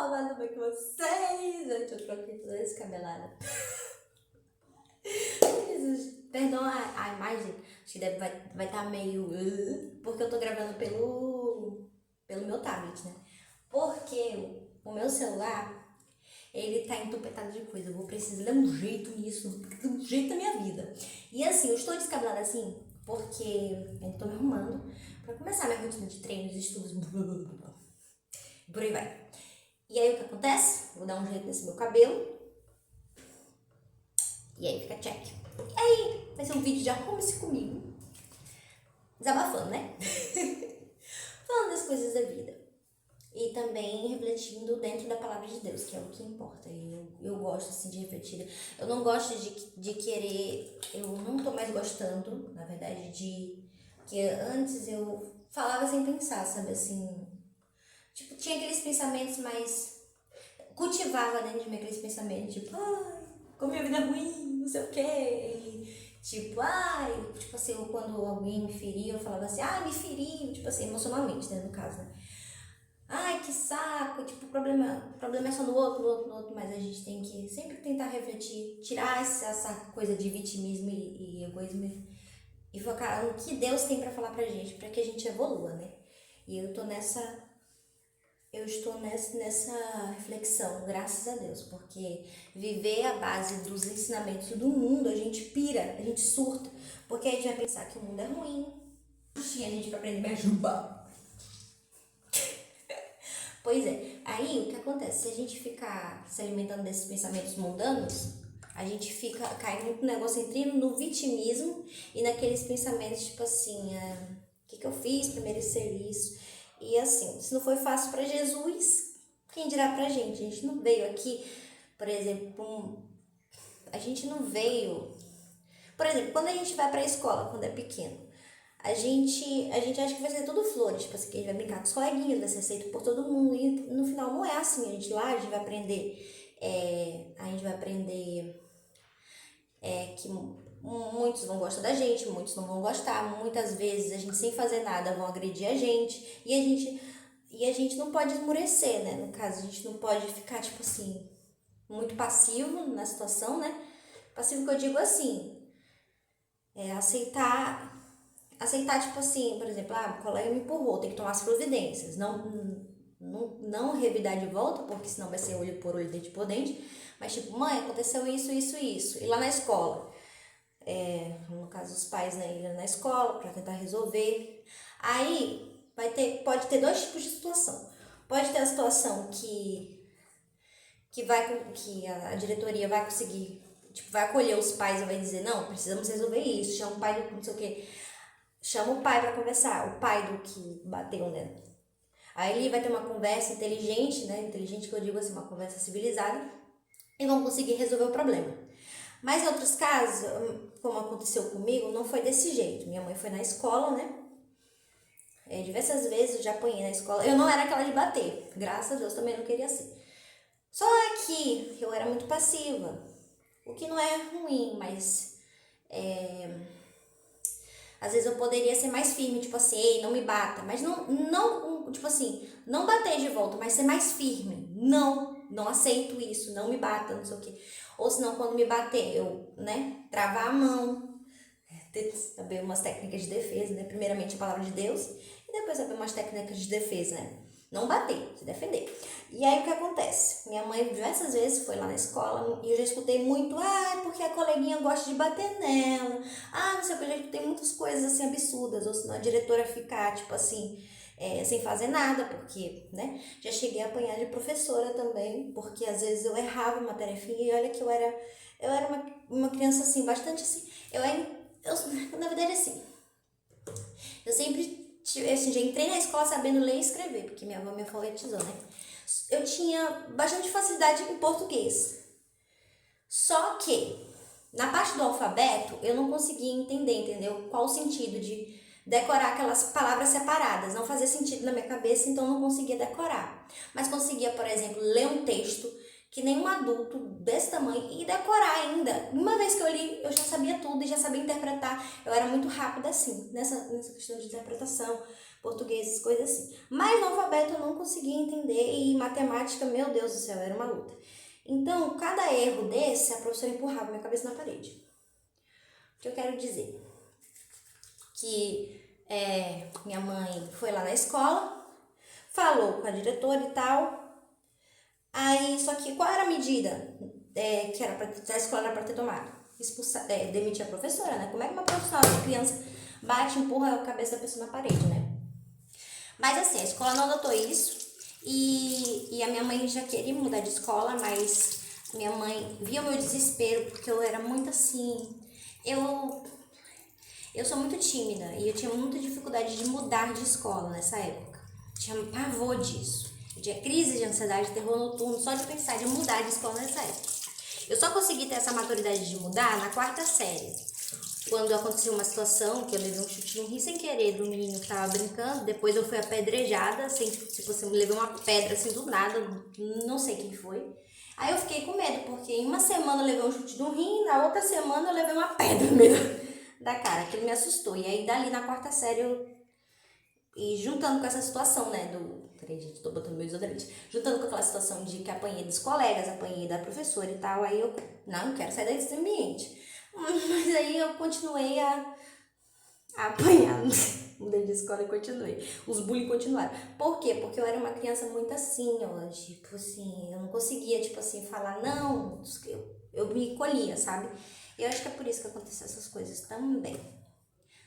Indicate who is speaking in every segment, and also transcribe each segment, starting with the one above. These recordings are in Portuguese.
Speaker 1: mas como é que vocês? Eu troquei toda essa cabelada. Jesus, perdão a imagem, acho que vai estar meio... Porque eu tô gravando pelo meu tablet, né? Porque o meu celular, ele tá entupetado de coisa. Eu vou precisar dar um jeito nisso, um jeito na minha vida. E assim, eu estou descabelada assim, porque eu tô me arrumando pra começar minha rotina de treinos, estudos, por aí vai. E aí o que acontece? Vou dar um jeito nesse meu cabelo. E aí fica check. E aí vai ser um vídeo de arrume-se comigo. Desabafando, né? Falando das coisas da vida. E também refletindo dentro da palavra de Deus, que é o que importa. Eu gosto assim de refletir. Eu não gosto de querer. Eu não tô mais gostando, na verdade, de que antes eu falava sem pensar, sabe assim. Tipo, tinha aqueles pensamentos mais. Cultivava dentro de mim aqueles pensamentos, tipo, ai, como minha vida é ruim, não sei o quê. E, tipo, ai, tipo assim, quando alguém me feria, eu falava assim, ai, me feriu, tipo assim, emocionalmente, né, no caso, né? Ai, que saco, tipo, o problema é só no outro, mas a gente tem que sempre tentar refletir, tirar essa coisa de vitimismo e egoísmo e focar no que Deus tem pra falar pra gente, pra que a gente evolua, né? E eu estou nessa reflexão, graças a Deus, porque viver a base dos ensinamentos do mundo, a gente pira, a gente surta, porque a gente vai pensar que o mundo é ruim, e a gente vai aprender a me ajudar. Pois é, aí o que acontece? Se a gente ficar se alimentando desses pensamentos mundanos, a gente cai muito no negócio entrando no vitimismo e naqueles pensamentos tipo assim, o que eu fiz pra merecer isso? E assim, se não foi fácil pra Jesus, quem dirá pra gente? A gente não veio aqui, por exemplo, a gente não veio... Por exemplo, quando a gente vai pra escola, quando é pequeno, a gente acha que vai ser tudo flores, tipo assim, que a gente vai brincar com os coleguinhas, vai ser aceito por todo mundo, e no final não é assim, a gente vai aprender, que muitos vão gostar da gente, muitos não vão gostar, muitas vezes a gente sem fazer nada vão agredir a gente, e a gente não pode esmurecer, né, no caso, a gente não pode ficar, tipo assim, muito passivo na situação, né, passivo que eu digo assim, aceitar, tipo assim, por exemplo, o colega me empurrou, tem que tomar as providências. Não revidar de volta, porque senão vai ser olho por olho, dente por dente. Mas tipo, mãe, aconteceu isso, isso, isso. E lá na escola, no caso os pais, né, irem na escola para tentar resolver. Aí pode ter dois tipos de situação. Pode ter a situação que a diretoria vai conseguir, tipo, vai acolher os pais e vai dizer, não, precisamos resolver isso, chama o pai do não sei o quê. Chama o pai pra conversar, o pai do que bateu, né? Aí ele vai ter uma conversa inteligente, né? Inteligente que eu digo assim, uma conversa civilizada, e vão conseguir resolver o problema. Mas em outros casos, como aconteceu comigo, não foi desse jeito. Minha mãe foi na escola, né? Diversas vezes eu já apanhei na escola. Eu não era aquela de bater, graças a Deus também não queria ser. Só que eu era muito passiva, o que não é ruim, mas às vezes eu poderia ser mais firme, tipo assim, ei, não me bata. Mas não, tipo assim, não bater de volta, mas ser mais firme. Não aceito isso, não me bata, não sei o quê. Ou senão, quando me bater, eu, né, travar a mão, saber umas técnicas de defesa, né? Primeiramente a palavra de Deus, e depois saber umas técnicas de defesa, né? Não bater, se defender. E aí o que acontece? Minha mãe diversas vezes foi lá na escola e eu já escutei muito, porque a coleguinha gosta de bater nela, não sei o que, eu já escutei muitas coisas assim absurdas, ou senão a diretora ficar, tipo assim, sem fazer nada, porque, né, já cheguei a apanhar de professora também, porque às vezes eu errava uma tarefinha e olha que eu era uma criança assim, bastante assim, na verdade assim, eu sempre, assim, já entrei na escola sabendo ler e escrever, porque minha avó me alfabetizou, né? Eu tinha bastante facilidade em português. Só que, na parte do alfabeto, eu não conseguia entender, entendeu? Qual o sentido de decorar aquelas palavras separadas. Não fazia sentido na minha cabeça, então eu não conseguia decorar. Mas conseguia, por exemplo, ler um texto que nem um adulto desse tamanho e decorar ainda. Uma vez que eu li, eu já sabia tudo e já sabia interpretar. Eu era muito rápida assim, nessa questão de interpretação. português, coisas assim. Mas no alfabeto eu não conseguia entender e matemática, meu Deus do céu, era uma luta. Então, cada erro desse, a professora empurrava minha cabeça na parede. O que eu quero dizer? Que minha mãe foi lá na escola, falou com a diretora e tal. Aí, só que qual era a medida que era a escola era para ter tomado? Demitir a professora, né? Como é que uma professora de criança bate e empurra a cabeça da pessoa na parede, né? Mas assim, a escola não adotou isso e a minha mãe já queria mudar de escola, mas minha mãe via o meu desespero, porque eu era muito assim. Eu sou muito tímida e eu tinha muita dificuldade de mudar de escola nessa época. Tinha pavor disso. Eu tinha crise de ansiedade, terror noturno, só de pensar de mudar de escola nessa época. Eu só consegui ter essa maturidade de mudar na 4ª série. Quando aconteceu uma situação que eu levei um chute no rim sem querer do menino que tava brincando, depois eu fui apedrejada, assim, tipo assim, eu levei uma pedra assim do nada, não sei quem foi. Aí eu fiquei com medo, porque em uma semana eu levei um chute no rim, na outra semana eu levei uma pedra no meio da cara, aquilo me assustou. E aí dali na 4ª série e juntando com essa situação, né, peraí, gente, tô botando meu desodorante. Juntando com aquela situação de que apanhei dos colegas, apanhei da professora e tal, aí eu, não quero sair desse ambiente. Mas aí eu continuei a apanhar. Mudei de escola e continuei. Os bullying continuaram. Por quê? Porque eu era uma criança muito assim, ó, tipo assim, eu não conseguia, tipo assim, falar não, eu me colhia, sabe? Eu acho que é por isso que aconteceu essas coisas também.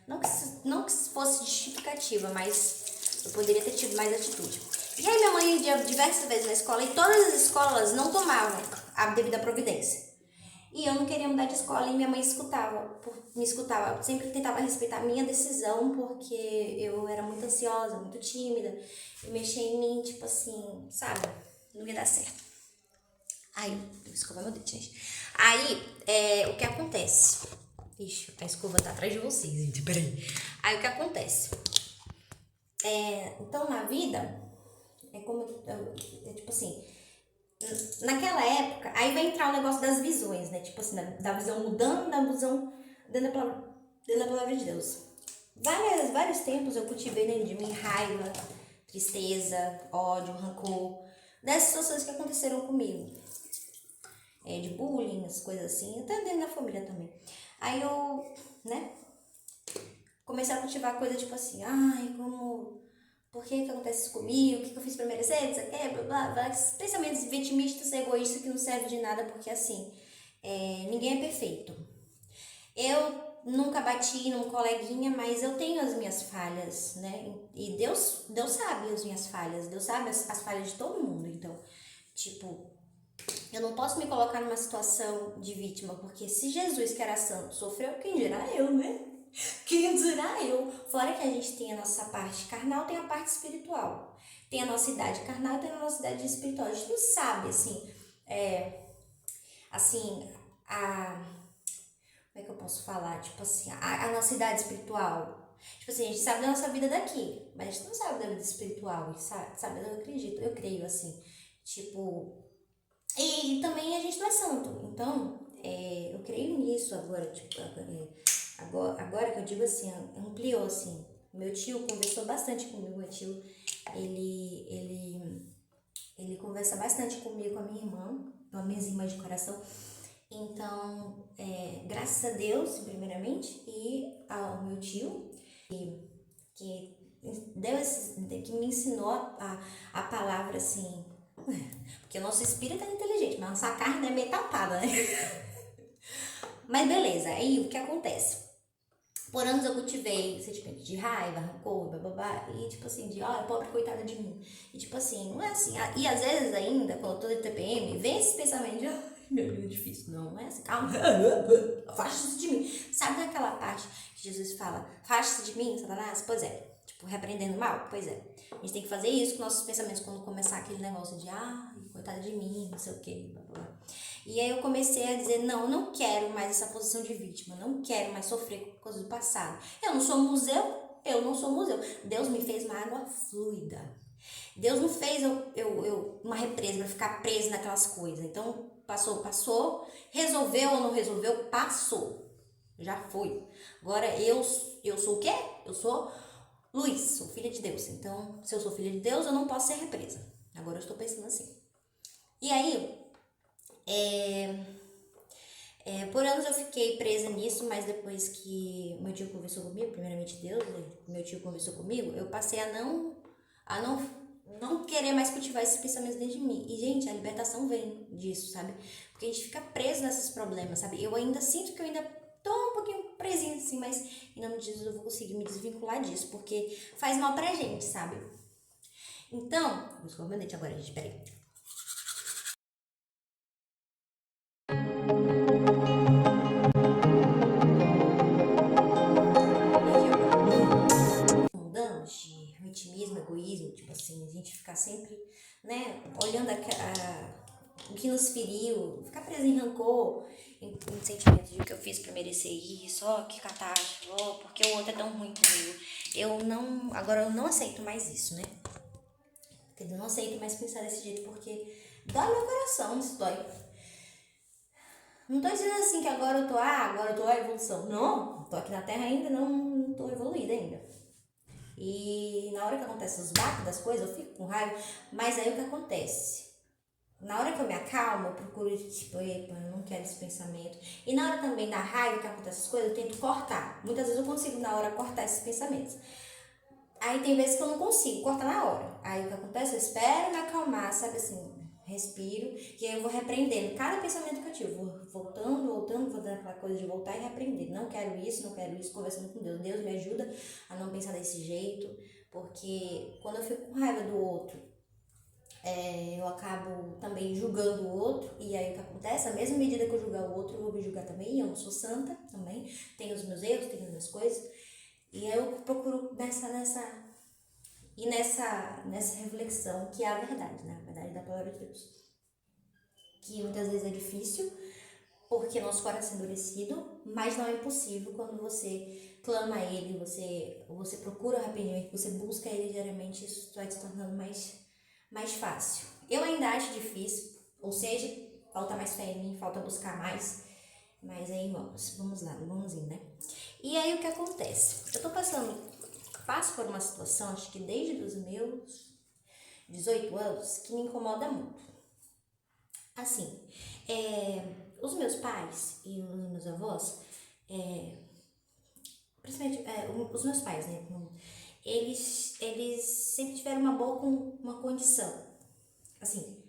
Speaker 1: Não que fosse justificativa, mas eu poderia ter tido mais atitude. E aí minha mãe ia diversas vezes na escola e todas as escolas não tomavam a devida providência. E eu não queria mudar de escola e minha mãe me escutava. Eu sempre tentava respeitar a minha decisão porque eu era muito ansiosa, muito tímida. E mexia em mim, tipo assim, sabe? Não ia dar certo. Aí, vou escovar meu dedo, gente. Aí, o que acontece? Ixi, a escova tá atrás de vocês, gente, peraí. Aí, o que acontece? Então, na vida, tipo assim, naquela época, aí vai entrar o negócio das visões, né? Tipo assim, da visão mudando, da visão dentro da palavra de Deus. Vários tempos eu cultivei dentro de mim raiva, tristeza, ódio, rancor, dessas situações que aconteceram comigo. De bullying, as coisas assim, até dentro da família também. Aí eu, né, comecei a cultivar coisa tipo assim, por que acontece isso comigo, o que eu fiz pra merecer, isso aqui, blá, blá, blá. Pensamentos vitimistas, egoístas que não servem de nada, porque assim, ninguém é perfeito. Eu nunca bati num coleguinha, mas eu tenho as minhas falhas, né, e Deus sabe as minhas falhas, Deus sabe as falhas de todo mundo, então, tipo, eu não posso me colocar numa situação de vítima, porque se Jesus, que era santo, sofreu, quem dirá eu, né? Quem dirá eu? Fora que a gente tem a nossa parte carnal, tem a parte espiritual. Tem a nossa idade carnal, tem a nossa idade espiritual. A gente não sabe, como é que eu posso falar? Tipo assim, a nossa idade espiritual. Tipo assim, a gente sabe da nossa vida daqui, mas a gente não sabe da vida espiritual, sabe? Eu acredito, eu creio assim. Tipo, e também a gente não é santo, então eu creio nisso agora, tipo, agora que eu digo assim, ampliou assim. Meu tio conversou bastante comigo, meu tio, ele conversa bastante comigo, com a minha irmã, com as minhas irmãs de coração. Então, graças a Deus, primeiramente, e ao meu tio, que que me ensinou a palavra assim. Porque o nosso espírito é inteligente, mas a nossa carne é meio tapada, né? Mas beleza, aí o que acontece? Por anos eu cultivei sentimento de raiva, rancor, bababá, e tipo assim, pobre coitada de mim. E tipo assim, não é assim. E às vezes ainda, quando eu tô de TPM, vem esse pensamento de, meu Deus, é difícil. Não é assim, calma, afaste-se de mim. Sabe daquela parte que Jesus fala, afaste-se de mim, Satanás? Pois é. Tipo, repreendendo mal? Pois é. A gente tem que fazer isso com nossos pensamentos quando começar aquele negócio de, coitada de mim, não sei o quê, blá, blá, blá. E aí eu comecei a dizer, não, eu não quero mais essa posição de vítima, não quero mais sofrer com coisas do passado. Eu não sou museu. Deus me fez uma água fluida. Deus não fez uma represa pra ficar presa naquelas coisas. Então, passou. Resolveu ou não resolveu, passou. Já foi. Agora, eu sou o quê? Eu sou Luiz, sou filha de Deus. Então, se eu sou filha de Deus, eu não posso ser represa. Agora eu estou pensando assim. E aí, por anos eu fiquei presa nisso, mas depois que meu tio conversou comigo, primeiramente Deus, né? Meu tio conversou comigo, eu passei a não querer mais cultivar esses pensamentos dentro de mim. E, gente, a libertação vem disso, sabe? Porque a gente fica preso nesses problemas, sabe? Eu ainda sinto que eu ainda tô um pouquinho presinha assim, mas em nome de Jesus eu vou conseguir me desvincular disso, porque faz mal pra gente, sabe? Então, vou escovar meu dente agora, gente, peraí. Mudamos de vitimismo, egoísmo, tipo assim, a gente ficar sempre, né, olhando o que nos feriu, ficar preso em rancor, em sentimentos de que eu fiz pra merecer isso, ó, que catástrofe, ó, porque o outro é tão ruim comigo. Agora eu não aceito mais isso, né? Eu não aceito mais pensar desse jeito, porque dói meu coração, isso dói. Não tô dizendo assim que agora eu tô a evolução. Não, tô aqui na Terra ainda, não tô evoluída ainda. E na hora que acontece os baques das coisas, eu fico com raiva, mas aí o que acontece? Na hora que eu me acalmo, eu procuro, tipo, epa, eu não quero esse pensamento. E na hora também da raiva que acontece essas coisas, eu tento cortar. Muitas vezes eu consigo na hora cortar esses pensamentos. Aí tem vezes que eu não consigo cortar na hora. Aí o que acontece? Eu espero me acalmar, sabe assim, respiro, e aí eu vou repreendendo cada pensamento que eu tive. Vou voltando, fazendo aquela coisa de voltar e repreender. Não quero isso, conversando com Deus. Deus me ajuda a não pensar desse jeito, porque quando eu fico com raiva do outro, eu acabo também julgando o outro, e aí o que acontece? Na mesma medida que eu julgar o outro, eu vou me julgar também. Eu não sou santa também, tenho os meus erros, tenho as minhas coisas. E aí eu procuro nessa reflexão que é a verdade, né? A verdade da palavra de Deus. Que muitas vezes é difícil, porque nosso coração é endurecido, mas não é impossível quando você clama a Ele, você procura o arrependimento, você busca Ele diariamente, isso vai se tornando mais fácil. Eu ainda acho difícil, ou seja, falta mais fé em mim, falta buscar mais, mas aí vamos lá, vamos indo, né? E aí o que acontece? Passo por uma situação, acho que desde os meus 18 anos, que me incomoda muito. Assim, os meus pais e os meus avós, principalmente os meus pais, né? Eles sempre tiveram uma condição. Assim,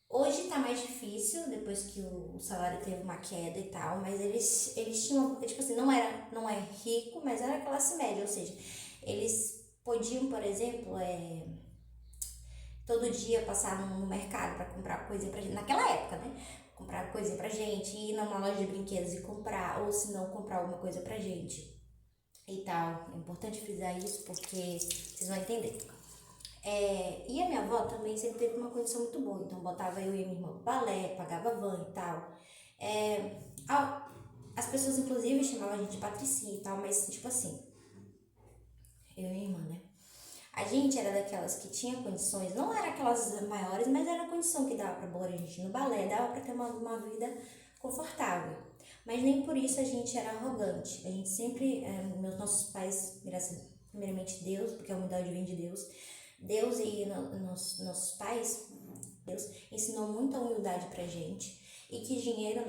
Speaker 1: hoje tá mais difícil, depois que o salário teve uma queda e tal, mas eles tinham, tipo assim, não é rico, mas era classe média, ou seja, eles podiam, por exemplo, todo dia passar no mercado para comprar coisinha pra gente, naquela época, né? Comprar coisinha pra gente, ir numa loja de brinquedos e comprar, ou se não, comprar alguma coisa pra gente e tal. É importante frisar isso porque vocês vão entender. E a minha avó também sempre teve uma condição muito boa, então botava eu e minha irmã pro balé, pagava van e tal. As pessoas, inclusive, chamavam a gente de Patricinha e tal, mas, tipo assim, eu e minha irmã, né? A gente era daquelas que tinha condições, não era aquelas maiores, mas era a condição que dava pra pôr a gente no balé, dava pra ter uma vida confortável. Mas nem por isso a gente era arrogante. A gente sempre, nossos pais, primeiramente Deus, porque a humildade vem de Deus. Deus e nossos pais, Deus, ensinou muita humildade pra gente. E que dinheiro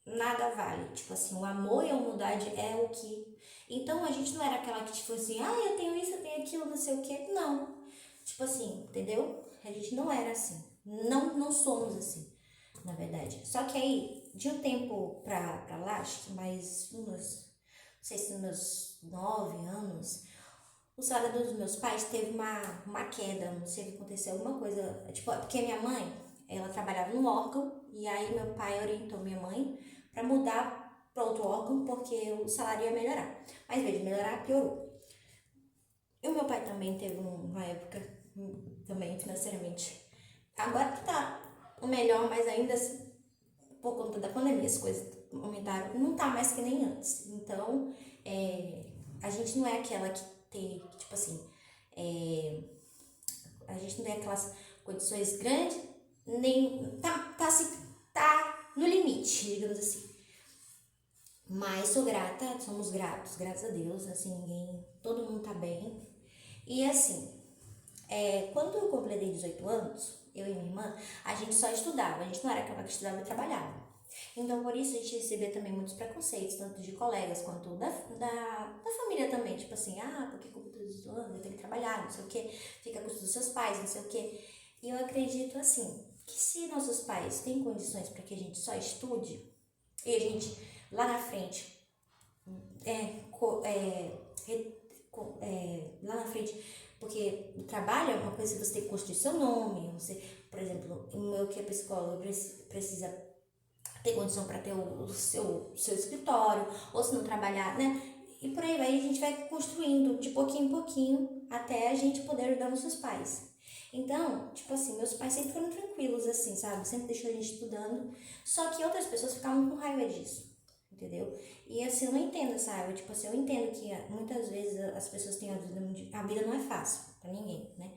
Speaker 1: nada vale. Tipo assim, o amor e a humildade é o que. Então a gente não era aquela que, tipo assim, eu tenho isso, eu tenho aquilo, não sei o quê. Não. Tipo assim, entendeu? A gente não era assim. Não somos assim, na verdade. Só que aí, de um tempo pra lá, acho que não sei se nos meus 9 anos, o salário dos meus pais teve uma queda, não sei o que aconteceu, alguma coisa. Tipo, porque minha mãe, ela trabalhava num órgão, e aí meu pai orientou minha mãe para mudar para outro órgão, porque o salário ia melhorar. Mas em vez de melhorar, piorou. E o meu pai também teve uma época, também financeiramente. Agora que tá o melhor, mas ainda assim, por conta da pandemia, as coisas aumentaram, não tá mais que nem antes. Então, a gente não é aquela que tem, tipo assim, a gente não tem aquelas condições grandes, nem tá no limite, digamos assim. Mas sou grata, somos gratos, graças a Deus, assim, todo mundo tá bem. E assim, quando eu completei 18 anos, eu e minha irmã, a gente só estudava, a gente não era aquela que estudava e trabalhava. Então, por isso, a gente recebia também muitos preconceitos, tanto de colegas quanto da família também. Tipo assim, porque completou 18 anos, eu tenho que trabalhar, não sei o quê, fica a custo dos seus pais, não sei o quê. E eu acredito, assim, que se nossos pais têm condições para que a gente só estude, e a gente, lá na frente, lá na frente, porque o trabalho é uma coisa que você tem que construir seu nome, você, por exemplo, o meu que é psicólogo precisa ter condição para ter o seu escritório, ou se não trabalhar, né? E por aí vai, a gente vai construindo de pouquinho em pouquinho até a gente poder ajudar nossos pais. Então, tipo assim, meus pais sempre foram tranquilos, assim, sabe? Sempre deixou a gente estudando. Só que outras pessoas ficavam com raiva disso, entendeu? E assim, eu não entendo essa raiva. Tipo assim, eu entendo que muitas vezes as pessoas têm a vida não é fácil pra ninguém, né?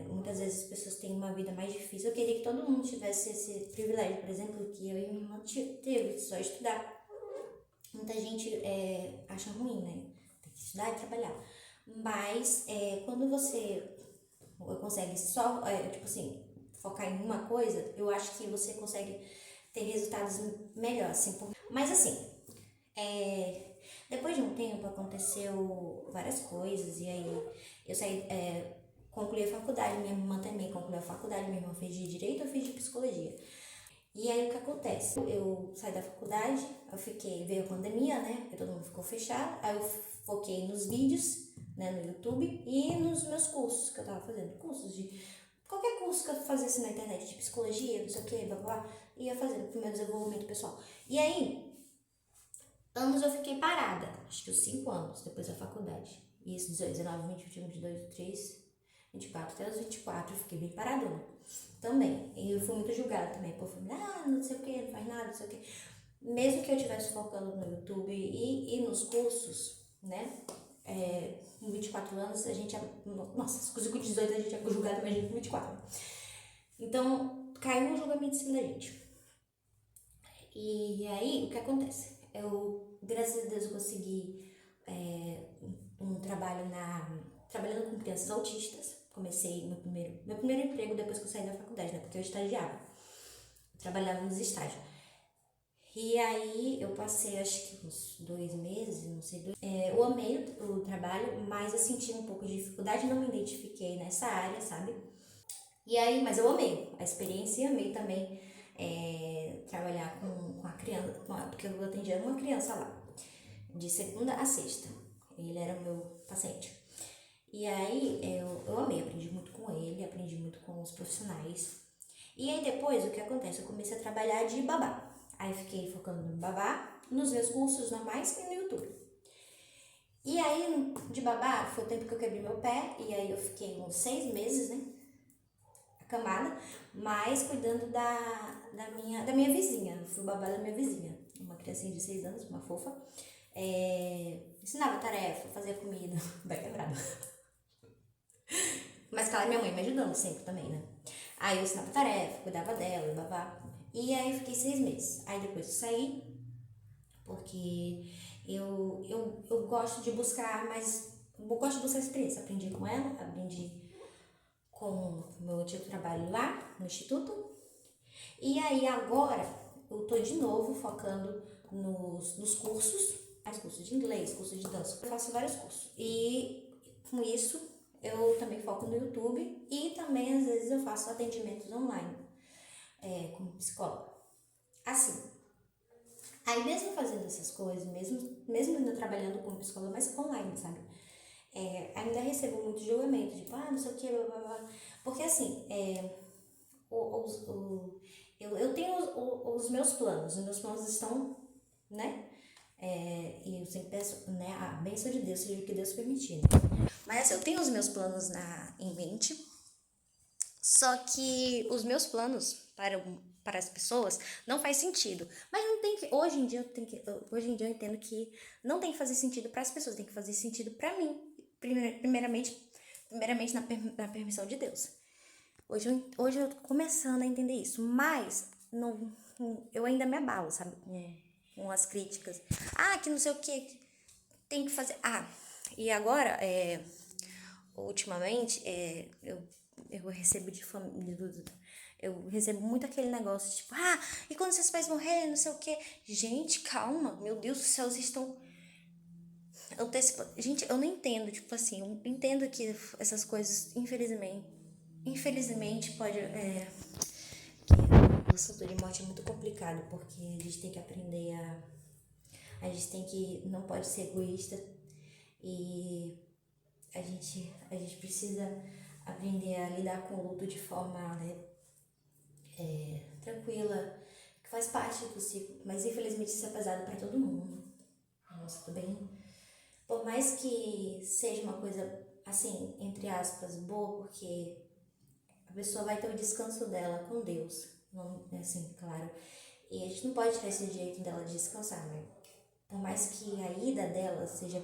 Speaker 1: Muitas vezes as pessoas têm uma vida mais difícil. Eu queria que todo mundo tivesse esse privilégio, por exemplo, que eu e minha irmã teve, só estudar. Muita gente acha ruim, né? Tem que estudar e trabalhar. Mas quando você consegue só, tipo assim, focar em uma coisa, eu acho que você consegue ter resultados melhores, assim. Mas assim, depois de um tempo aconteceu várias coisas e aí eu saí, concluí a faculdade, minha irmã também concluiu a faculdade, minha irmã fez de Direito, eu fiz de Psicologia. E aí o que acontece? Eu saí da faculdade, veio a pandemia, né? Porque todo mundo ficou fechado, aí eu foquei nos vídeos, né, no YouTube e nos meus cursos que eu tava fazendo, cursos de qualquer curso que eu fazesse na internet, de psicologia, não sei o que, blá blá, ia fazendo pro meu desenvolvimento pessoal. E aí, anos eu fiquei parada, acho que uns 5 anos depois da faculdade. E isso, 19, 20, 21, 22, 23, 24, até os 24, eu fiquei bem paradona também. E eu fui muito julgada também por família, não sei o que, não faz nada, não sei o que. Mesmo que eu estivesse focando no YouTube e nos cursos, né? Com 24 anos, a gente. Nossa, com 18 a gente é julgada, imagina com 24. Então, caiu um julgamento em cima da gente. E aí, o que acontece? Graças a Deus, eu consegui um trabalho trabalhando com crianças autistas. Comecei meu primeiro emprego depois que eu saí da faculdade, né? Porque eu estagiava. Eu trabalhava nos estágios. E aí eu passei acho que uns 2 meses, não sei, eu amei o trabalho, mas eu senti um pouco de dificuldade, não me identifiquei nessa área, sabe? E aí, mas eu amei a experiência e amei também trabalhar com a criança, porque eu atendia uma criança lá, de segunda a sexta. Ele era o meu paciente. E aí eu amei, aprendi muito com ele, aprendi muito com os profissionais. E aí depois, o que acontece? Eu comecei a trabalhar de babá. Aí fiquei focando no babá, nos meus cursos normais e no YouTube. E aí, de babá, foi o tempo que eu quebrei meu pé, e aí eu fiquei uns 6 meses, né, acamada, mas cuidando da minha vizinha. Eu fui babá da minha vizinha, uma criancinha de 6 anos, uma fofa. Ensinava tarefa, fazia comida, vai quebrado. Mas claro, minha mãe me ajudando sempre também, né? Aí eu ensinava tarefa, cuidava dela, babá. E aí eu fiquei 6 meses. Aí depois eu saí, porque eu gosto de buscar mais. Eu gosto de buscar experiência. Aprendi com ela, aprendi com o meu antigo trabalho lá no instituto. E aí agora eu tô de novo focando nos cursos, cursos de inglês, cursos de dança. Eu faço vários cursos. E com isso eu também foco no YouTube e também às vezes eu faço atendimentos online como psicóloga. Assim, aí mesmo fazendo essas coisas, mesmo ainda trabalhando como psicóloga, mas online, sabe? Ainda recebo muito julgamento, tipo, não sei o que, blá blá blá. Porque assim, eu tenho os meus planos estão, né? E eu sempre peço, né, a bênção de Deus, seja o que Deus permitir. Né? Mas assim, eu tenho os meus planos em mente, só que os meus planos para as pessoas não faz sentido. Mas não tem que. Hoje em dia eu entendo que não tem que fazer sentido para as pessoas, tem que fazer sentido para mim. Primeiramente na permissão de Deus. Hoje eu tô começando a entender isso, mas eu ainda me abalo, sabe? Com as críticas. Que não sei o que tem que fazer. E agora, ultimamente, eu recebo de família, eu recebo muito aquele negócio, tipo, e quando seus pais morrerem, não sei o quê. Gente, calma, meu Deus do céu, vocês estão antecipando. Gente, eu não entendo, tipo assim, eu entendo que essas coisas, infelizmente pode, que o assunto de morte é muito complicado, porque a gente tem que aprender a gente tem que, não pode ser egoísta, e a gente precisa aprender a lidar com o luto de forma, né, tranquila, que faz parte do ciclo, mas infelizmente isso é pesado para todo mundo. Nossa, tô bem. Por mais que seja uma coisa, assim, entre aspas, boa, porque a pessoa vai ter o descanso dela com Deus, não, assim, claro. E a gente não pode tirar esse direito dela de descansar, né? Por mais que a ida dela seja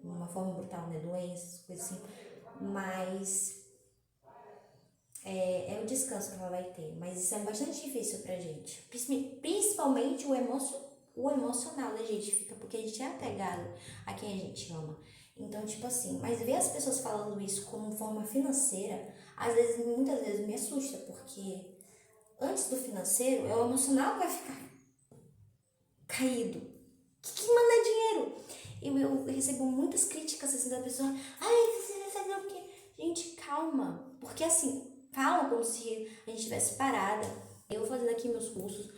Speaker 1: de uma forma brutal, né? Doenças, coisas assim, mas é o descanso que ela vai ter. Mas isso é bastante difícil pra gente. Principalmente o emocional da gente fica, porque a gente é apegado a quem a gente ama. Então, tipo assim, mas ver as pessoas falando isso como forma financeira, às vezes, muitas vezes me assusta, porque antes do financeiro, é o emocional que vai ficar caído. Que manda dinheiro? Eu recebo muitas críticas assim da pessoa. Você vai fazer o quê? Gente, calma. Porque assim, falam como se a gente estivesse parada. Eu fazendo aqui meus cursos,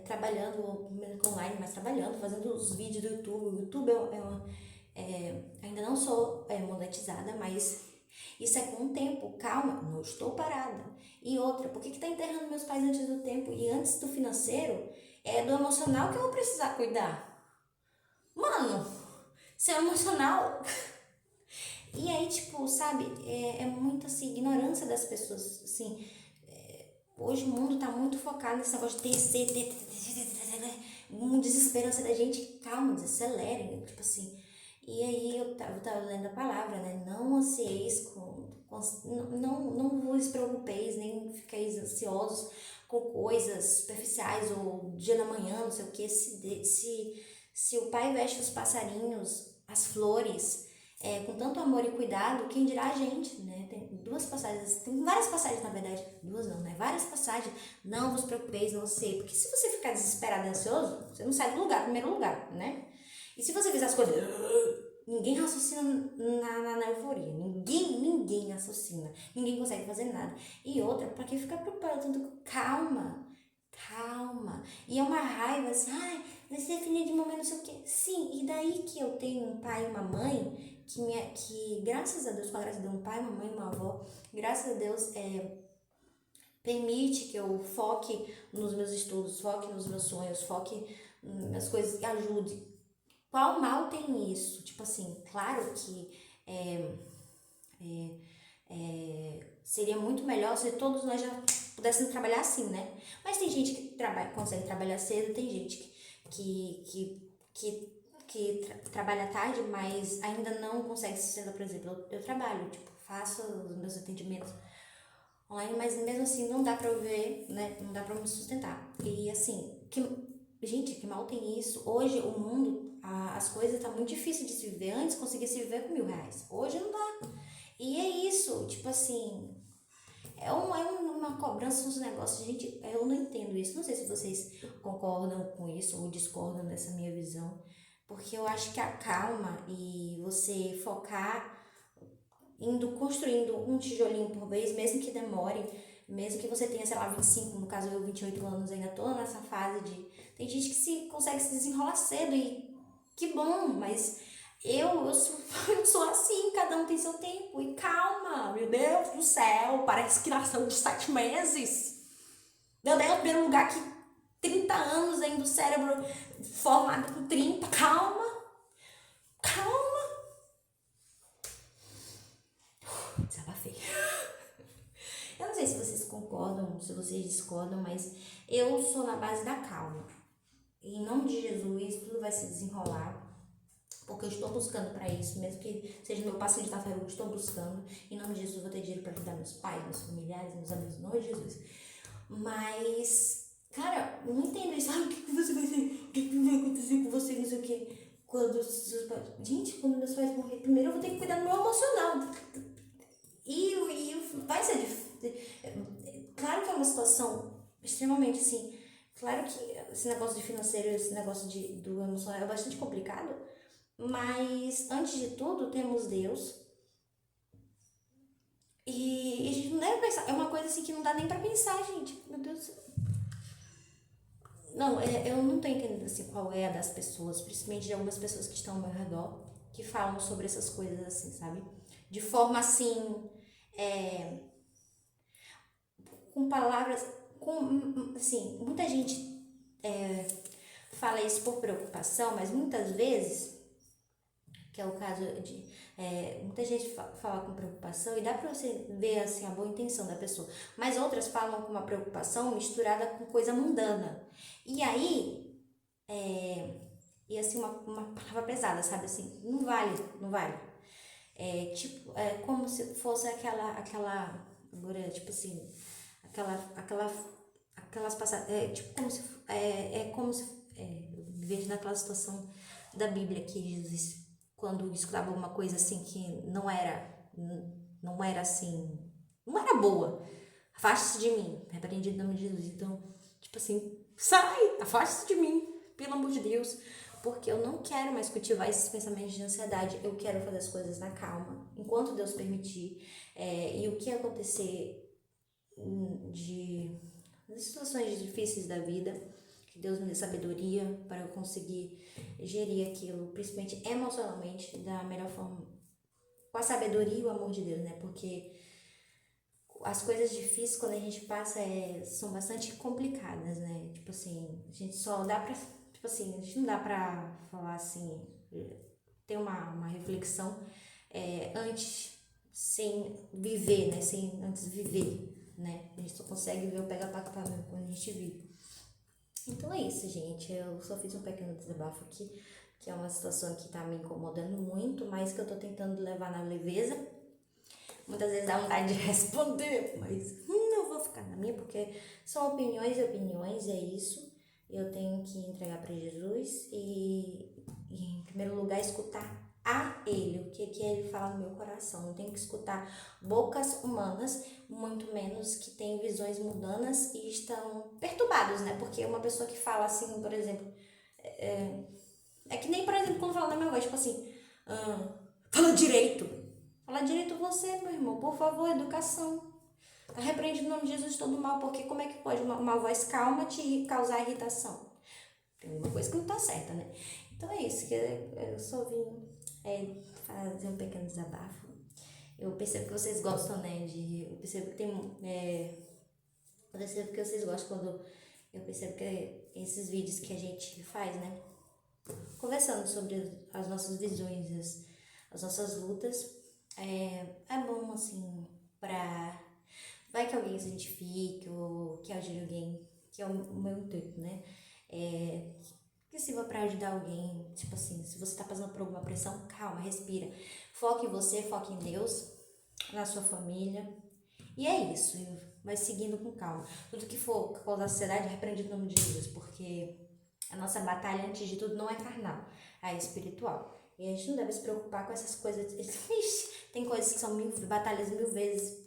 Speaker 1: trabalhando online, mas trabalhando, fazendo os vídeos do YouTube. O YouTube ainda não sou monetizada, mas isso é com o tempo. Calma, não estou parada. E outra, por que tá enterrando meus pais antes do tempo? E antes do financeiro, é do emocional que eu vou precisar cuidar. Mano, seu emocional. E aí, tipo, sabe, é muito assim, ignorância das pessoas, assim. Hoje o mundo tá muito focado nesse negócio de um desesperança da gente. Calma, desacelerem, tipo assim. E aí eu tava lendo a palavra, né? Não ansieis não vos preocupeis, nem fiqueis ansiosos com coisas superficiais ou dia da manhã, não sei o que. Se o pai veste os passarinhos, as flores, com tanto amor e cuidado, quem dirá a gente, né? Tem várias passagens, na verdade, duas não, né? Várias passagens, não vos preocupeis, não sei, porque se você ficar desesperado e ansioso, você não sai do lugar, primeiro lugar, né? E se você fizer as coisas, ninguém raciocina na euforia, ninguém raciocina, ninguém consegue fazer nada. E outra, pra que ficar preocupado tanto? Calma. E é uma raiva assim, vai se definir de momento não sei o quê. Sim, e daí que eu tenho um pai e uma mãe que graças a Deus, com a graça de um pai, uma mãe e uma avó, graças a Deus, permite que eu foque nos meus estudos, foque nos meus sonhos, foque nas coisas que ajude. Qual mal tem isso? Tipo assim, claro que seria muito melhor se todos nós já pudéssemos trabalhar assim, né? Mas tem gente que consegue trabalhar cedo, tem gente que trabalha tarde, mas ainda não consegue se sustentar. Por exemplo, eu trabalho, tipo, faço os meus atendimentos online, mas mesmo assim não dá pra eu ver, né? Não dá pra me sustentar. E assim, gente, que mal tem isso. Hoje o mundo, as coisas tá muito difícil de se viver. Antes conseguia se viver com R$ 1.000. Hoje não dá. E é isso, tipo assim, uma cobrança nos negócios. Gente, eu não entendo isso. Não sei se vocês concordam com isso ou discordam dessa minha visão. Porque eu acho que a calma e você focar construindo um tijolinho por vez, mesmo que demore, mesmo que você tenha, sei lá, 25, no caso eu 28 anos, ainda tô nessa fase de... Tem gente que consegue se desenrolar cedo e que bom, mas eu sou assim, cada um tem seu tempo. E calma, meu Deus do céu, parece que nasceu de 7 meses. Meu Deus, primeiro lugar que 30 anos ainda, o cérebro formado com 30, calma. Desabafei. Eu não sei se vocês concordam, se vocês discordam, mas eu sou na base da calma. E em nome de Jesus, tudo vai se desenrolar, porque eu estou buscando para isso, mesmo que seja meu passinho de tartaruga, estou buscando. Em nome de Jesus, eu vou ter dinheiro para ajudar meus pais, meus familiares, meus amigos, em nome de Jesus. Mas, cara, eu não entendo isso. O que você vai ser? O que vai acontecer com você? Não sei o que. Quando seus pais... Gente, quando meus pais morrerem, primeiro eu vou ter que cuidar do meu emocional. E vai ser difícil. Claro que é uma situação extremamente assim. Claro que esse negócio de financeiro, esse negócio do emocional é bastante complicado. Mas, antes de tudo, temos Deus. E a gente não deve pensar. É uma coisa assim que não dá nem pra pensar, gente. Meu Deus do céu. Não, eu não tô entendendo assim qual é a das pessoas, principalmente de algumas pessoas que estão ao meu redor, que falam sobre essas coisas assim, sabe? De forma assim, é, com palavras, com, assim, muita gente fala isso por preocupação, mas muitas vezes, que é o caso de muita gente fala com preocupação e dá pra você ver assim a boa intenção da pessoa, mas outras falam com uma preocupação misturada com coisa mundana. E aí, e assim, uma palavra pesada, sabe assim, não vale, não vale. Tipo, é como se fosse agora, tipo assim, aquelas passagens, tipo, como se, eu me vejo naquela situação da Bíblia que Jesus, quando escutava alguma coisa assim que não era assim, não era boa, afaste-se de mim, repreendido em nome de Jesus. Então, tipo assim, sai, afaste-se de mim, pelo amor de Deus, porque eu não quero mais cultivar esses pensamentos de ansiedade. Eu quero fazer as coisas na calma, enquanto Deus permitir. E o que acontecer de situações difíceis da vida, que Deus me dê sabedoria para eu conseguir gerir aquilo, principalmente emocionalmente, da melhor forma, com a sabedoria e o amor de Deus, né? Porque as coisas difíceis, quando a gente passa, são bastante complicadas, né? Tipo assim, a gente só dá pra. Tipo assim, a gente não dá pra falar assim, ter uma reflexão antes, sem viver, né? Sem antes viver, né? A gente só consegue ver o pega-paca quando a gente vive. Então é isso, gente. Eu só fiz um pequeno desabafo aqui, que é uma situação que tá me incomodando muito, mas que eu tô tentando levar na leveza. Muitas vezes dá vontade de responder, mas não vou ficar na minha, porque são opiniões e opiniões, é isso. Eu tenho que entregar para Jesus e, em primeiro lugar, escutar a Ele, o que Ele fala no meu coração. Não tenho que escutar bocas humanas, muito menos que têm visões mundanas e estão perturbados, né? Porque uma pessoa que fala assim, por exemplo, é que nem, por exemplo, quando fala na minha voz, tipo assim, fala direito. Fala direito você, meu irmão, por favor, educação. Tá repreendido em nome de Jesus todo mal, porque como é que pode uma voz calma te causar irritação? Tem uma coisa que não tá certa, né? Então é isso, que eu só vim fazer um pequeno desabafo. Eu percebo que vocês gostam, né? Eu percebo que tem. Eu percebo que vocês gostam quando eu percebo que esses vídeos que a gente faz, né? Conversando sobre as nossas visões, as nossas lutas. É bom, assim, pra. Vai que alguém se identifique ou que ajude alguém, que é o meu intuito, né? Que sirva pra ajudar alguém. Tipo assim, se você tá passando por alguma pressão, calma, respira. Foque em você, foque em Deus, na sua família. E é isso. Vai seguindo com calma. Tudo que for causar ansiedade, repreende o nome de Jesus, porque a nossa batalha, antes de tudo, não é carnal, é espiritual. E a gente não deve se preocupar com essas coisas. Ixi, tem coisas que são batalhas mil vezes.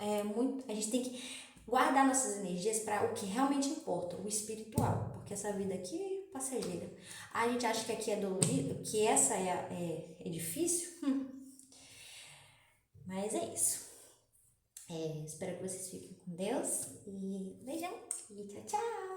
Speaker 1: A gente tem que guardar nossas energias para o que realmente importa, o espiritual. Porque essa vida aqui é passageira. A gente acha que aqui é dolorido, que essa é difícil. Mas é isso. Espero que vocês fiquem com Deus. E beijão. E tchau, tchau.